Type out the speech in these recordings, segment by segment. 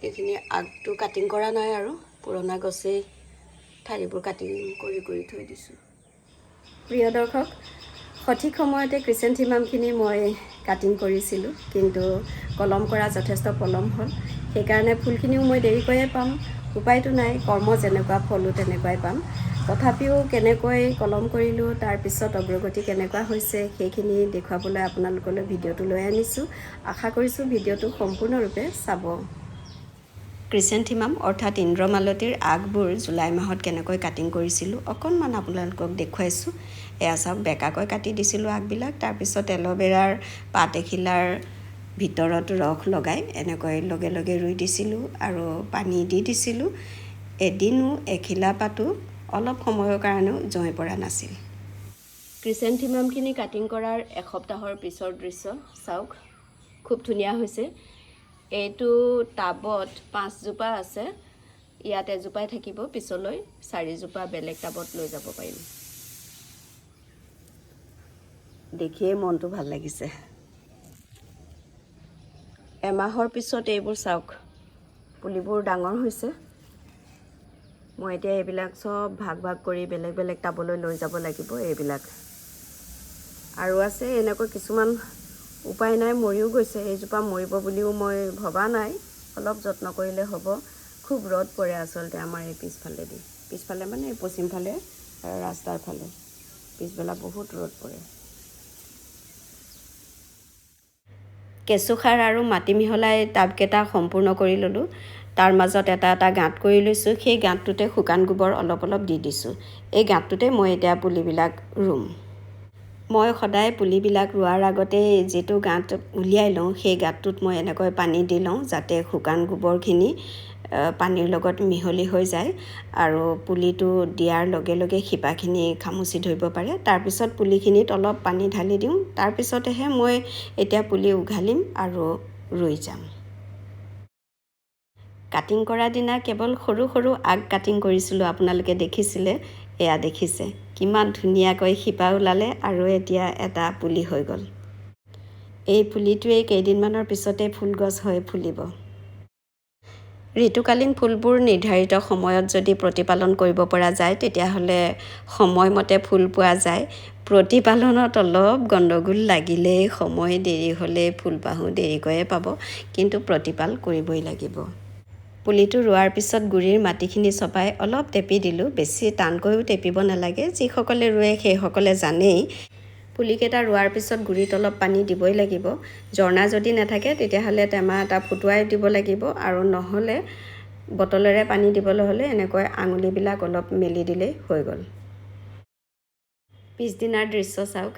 এইখিনি আগটো কাটিং কৰা নাই আৰু পুৰণা গছেই ঠাৰিবোৰ কাটিং কৰি থৈ দিছোঁ। প্ৰিয় দৰ্শক, সঠিক সময়তে ক্ৰিচেন্থেমামখিনি মই কাটিং কৰিছিলোঁ, কিন্তু কলম কৰা যথেষ্ট পলম হ'ল। সেইকাৰণে ফুলখিনিও মই দেৰিকৈয়ে পাম। উপায়তো নাই, কৰ্ম যেনেকুৱা ফলো তেনেকুৱাই পাম। তথাপিও কেনেকৈ কলম কৰিলোঁ, তাৰপিছত অগ্ৰগতি কেনেকুৱা হৈছে সেইখিনি দেখুৱাবলৈ আপোনালোকলৈ ভিডিঅ'টো লৈ আনিছোঁ। আশা কৰিছোঁ ভিডিঅ'টো সম্পূৰ্ণৰূপে চাব। ক্ৰিচেন্থেমাম অৰ্থাৎ ইন্দ্ৰমালতীৰ আগবোৰ জুলাই মাহত কেনেকৈ কাটিং কৰিছিলোঁ অকণমান আপোনালোকক দেখুৱাইছোঁ। এয়া চাওক, বেকাকৈ কাটি দিছিলোঁ আগবিলাক। তাৰপিছত এল'ভেৰাৰ পাত এখিলাৰ ভিতৰত ৰস লগাই এনেকৈ লগে লগে ৰুই দিছিলোঁ আৰু পানী দি দিছিলোঁ। এদিনো এখিলা পাতো অলপ সময়ৰ কাৰণেও জই পৰা নাছিল। ক্ৰিচেন্থেমামখিনি কাটিং কৰাৰ এসপ্তাহৰ পিছৰ দৃশ্য চাওক, খুব ধুনীয়া হৈছে। এইটো টাবত 5 জোপা আছে, ইয়াত এজোপাই থাকিব, পিছলৈ 4 জোপা বেলেগ টাবত লৈ যাব পাৰিম। দেখিয়ে মনটো ভাল লাগিছে। এমাহৰ পিছত এইবোৰ চাওক, পুলিবোৰ ডাঙৰ হৈছে। মই এতিয়া এইবিলাক চব ভাগ কৰি বেলেগ বেলেগ টাবলৈ লৈ যাব লাগিব। এইবিলাক আৰু আছে এনেকৈ কিছুমান, উপায় নাই, মৰিও গৈছে। এইজোপা মৰিব বুলিও মই ভবা নাই, অলপ যত্ন কৰিলে হ'ব। খুব ৰ'দ পৰে আচলতে আমাৰ এই পিছফালে মানে এই পশ্চিম ফালে ৰাস্তাৰ ফালে পিছবেলা বহুত ৰ'দ পৰে। কেঁচুসাৰ আৰু মাটি মিহলাই টাবকেইটা সম্পূৰ্ণ কৰি ল'লোঁ। তাৰ মাজত এটা এটা গাঁত কৰি লৈছোঁ। সেই গাঁতটোতে শুকান গোবৰ অলপ অলপ দি দিছোঁ। এই গাঁতটোতে মই এতিয়া পুলিবিলাক ৰুম। মই সদায় পুলিবিলাক ৰোৱাৰ আগতে যিটো গাঁত উলিয়াই লওঁ, সেই গাঁতটোত মই এনেকৈ পানী দি লওঁ, যাতে শুকান গোবৰখিনি পানীৰ লগত মিহলি হৈ যায় আৰু পুলিটো দিয়াৰ লগে লগে শিপাখিনি খামুচি ধৰিব পাৰে। তাৰপিছত পুলিখিনিত অলপ পানী ঢালি দিওঁ। তাৰপিছতেহে মই এতিয়া পুলি উঘালিম আৰু ৰুই যাম। কাটিং কৰা দিনা কেৱল সৰু সৰু আগ কাটিং কৰিছিলোঁ, আপোনালোকে দেখিছিলে। এয়া দেখিছে কিমান ধুনীয়াকৈ শিপা ওলালে আৰু এতিয়া এটা পুলি হৈ গ'ল। এই পুলিটোৱেই কেইদিনমানৰ পিছতে ফুলগছ হৈ ফুলিব। ঋতুকালীন ফুলবোৰ নিৰ্ধাৰিত সময়ত যদি প্ৰতিপালন কৰিব পৰা যায়, তেতিয়াহ'লে সময়মতে ফুল পোৱা যায়। প্ৰতিপালনত অলপ গণ্ডগোল লাগিলেই, সময় দেৰি হ'লে ফুলপাহো দেৰিকৈয়ে পাব, কিন্তু প্ৰতিপাল কৰিবই লাগিব। পুলিটো ৰোৱাৰ পিছত গুৰিৰ মাটিখিনি চপাই অলপ টেপি দিলোঁ। বেছি টানকৈও টেপিব নালাগে, যিসকলে ৰুৱে সেইসকলে জানেই। পুলিকেইটা ৰোৱাৰ পিছত গুৰিত অলপ পানী দিবই লাগিব। ঝৰ্ণা যদি নাথাকে তেতিয়াহ'লে টেমা এটা ফুটুৱাই দিব লাগিব, আৰু নহ'লে বটলেৰে পানী দিবলৈ হ'লে এনেকৈ আঙুলিবিলাক অলপ মেলি দিলেই হৈ গ'ল। পিছদিনাৰ দৃশ্য চাওক,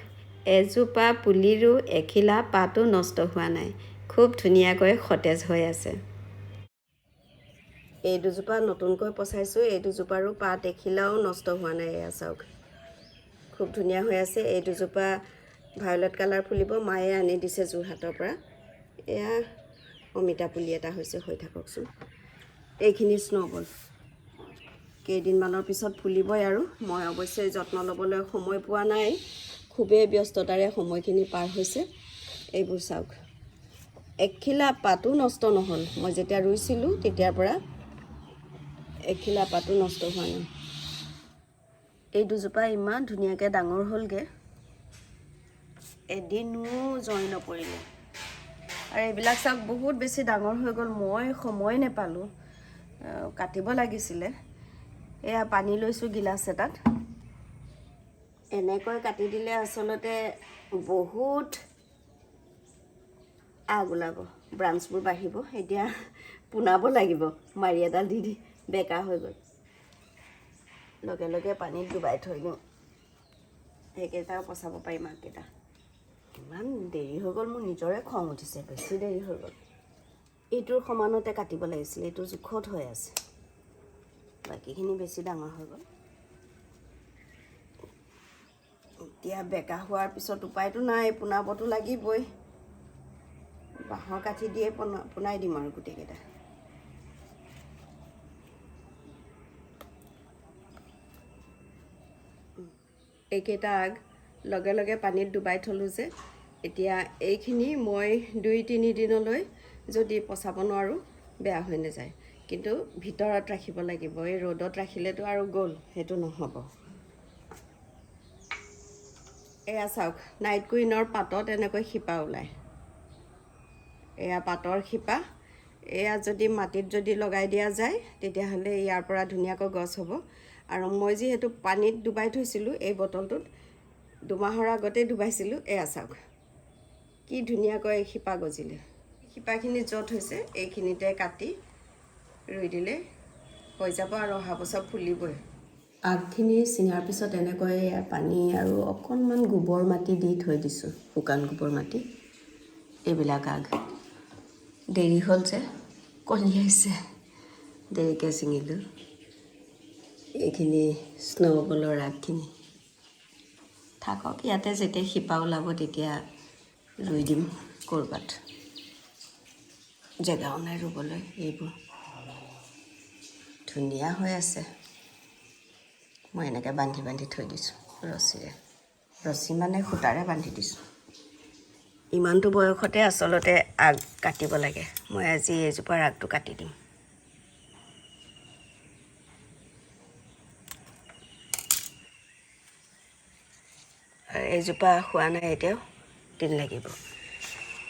এজোপা পুলিৰো এখিলা পাতো নষ্ট হোৱা নাই, খুব ধুনীয়াকৈ সতেজ হৈ আছে। এই দুজোপা নতুনকৈ পচাইছোঁ, এই দুজোপাৰো পাত এখিলাও নষ্ট হোৱা নাই। এয়া চাওক, খুব ধুনীয়া হৈ আছে। এই দুজোপা ভায়লেট কালাৰ ফুলিব, মায়ে আনি দিছে যোৰহাটৰ পৰা। এয়া অমিতা পুলি এটা হৈছে, হৈ থাককচোন। এইখিনি স্ন'বল কেইদিনমানৰ পিছত ফুলিবই আৰু। মই অৱশ্যে যত্ন ল'বলৈ সময় পোৱা নাই, খুবেই ব্যস্ততাৰে সময়খিনি পাৰ হৈছে। এইবোৰ চাওক, এখিলা পাতো নষ্ট নহ'ল। মই যেতিয়া ৰুইছিলোঁ তেতিয়াৰ পৰা এখিলা পাতো নষ্ট হোৱা নাই। এই দুজোপা ইমান ধুনীয়াকৈ ডাঙৰ হ'লগৈ, এদিনো জই নপৰিলে। আৰু এইবিলাক চাওক, বহুত বেছি ডাঙৰ হৈ গ'ল। মই সময় নাপালোঁ, কাটিব লাগিছিলে। এয়া পানী লৈছোঁ গিলাচ এটাত। এনেকৈ কাটি দিলে আচলতে বহুত আগ ওলাব, ব্ৰাঞ্চবোৰ বাঢ়িব। এতিয়া পোনাব লাগিব, মাৰি এডাল দি বেকা হৈ গ'ল। লগে লগে পানীত ডুবাই থৈ দিওঁ, সেইকেইটাও পচাব পাৰিম আগকেইটা। ইমান দেৰি হৈ গ'ল, মোৰ নিজৰে খং উঠিছে, বেছি দেৰি হৈ গ'ল। এইটোৰ সমানতে কাটিব লাগিছিলে, এইটো জোখত হৈ আছে, বাকীখিনি বেছি ডাঙৰ হৈ গ'ল। এতিয়া বেকা হোৱাৰ পিছত উপায়তো নাই, পোনাবতো লাগিবই। বাঁহৰ কাঠি দিয়ে পোনাই দিম আৰু গোটেইকেইটা। এইকেইটা আগ লগে লগে পানীত ডুবাই থলোঁ যে, এতিয়া এইখিনি মই 2-3 দিনলৈ যদি পচাব নোৱাৰোঁ বেয়া হৈ নাযায় কিন্তু ভিতৰত ৰাখিব লাগিব এই ৰ'দত ৰাখিলেতো আৰু গ'ল সেইটো নহ'ব এয়া চাওক নাইট কুইনৰ পাতত এনেকৈ শিপা ওলায় এয়া পাতৰ শিপা এয়া যদি মাটিত যদি লগাই দিয়া যায় তেতিয়াহ'লে ইয়াৰ পৰা ধুনীয়াকৈ গছ হ'ব আৰু মই যিহেতু পানীত ডুবাই থৈছিলোঁ এই বটলটোত দুমাহৰ আগতে ডুবাইছিলোঁ এয়া চাওক কি ধুনীয়াকৈ শিপা গজিলে শিপাখিনি য'ত হৈছে এইখিনিতে কাটি ৰুই দিলে হৈ যাব আৰু অহা বছৰ ফুলিবই আগখিনি ছিঙাৰ পিছত এনেকৈ পানী আৰু অকণমান গোবৰ মাটি দি থৈ দিছোঁ শুকান গোবৰ মাটি এইবিলাক আগ দেৰি হ'ল যে কলিয়াইছে দেৰিকৈ ছিঙিলোঁ এইখিনি স্ন'বলৰ আগখিনি থাকক ইয়াতে যেতিয়া শিপা ওলাব তেতিয়া ৰুই দিম ক'ৰবাত জেগাও নাই ৰুবলৈ এইবোৰ ধুনীয়া হৈ আছে মই এনেকৈ বান্ধি বান্ধি থৈ দিছোঁ ৰছীৰে ৰছী মানে সূতাৰে বান্ধি দিছোঁ ইমানটো বয়সতে আচলতে আগ কাটিব লাগে মই আজি এইজোপাৰ আগটো কাটি দিম এইজোপা হোৱা নাই এতিয়াও দিন লাগিব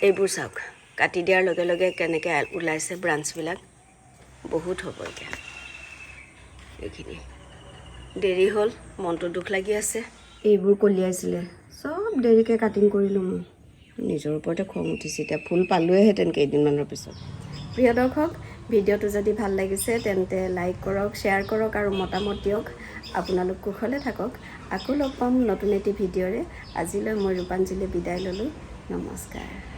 এইবোৰ চাওক কাটি দিয়াৰ লগে লগে কেনেকৈ ওলাইছে ব্ৰাঞ্চবিলাক বহুত হ'ব এতিয়া এইখিনি দেৰি হ'ল মনটো দুখ লাগি আছে এইবোৰ কলিয়াইছিলে চব দেৰিকৈ কাটিং কৰিলোঁ মই নিজৰ ওপৰতে খং উঠিছে এতিয়া ফুল পালোৱেহেঁতেন কেইদিনমানৰ পিছত প্ৰিয় দৰ্শক ভিডিঅ'টো যদি ভাল লাগিছে তেন্তে লাইক কৰক শ্বেয়াৰ কৰক আৰু মতামত দিয়ক আপোনালোক কুশলে থাকক আকৌ লগ পাম নতুন এটি ভিডিঅ'ৰে আজিলৈ মই ৰূপাঞ্জলি বিদায় ল'লোঁ নমস্কাৰ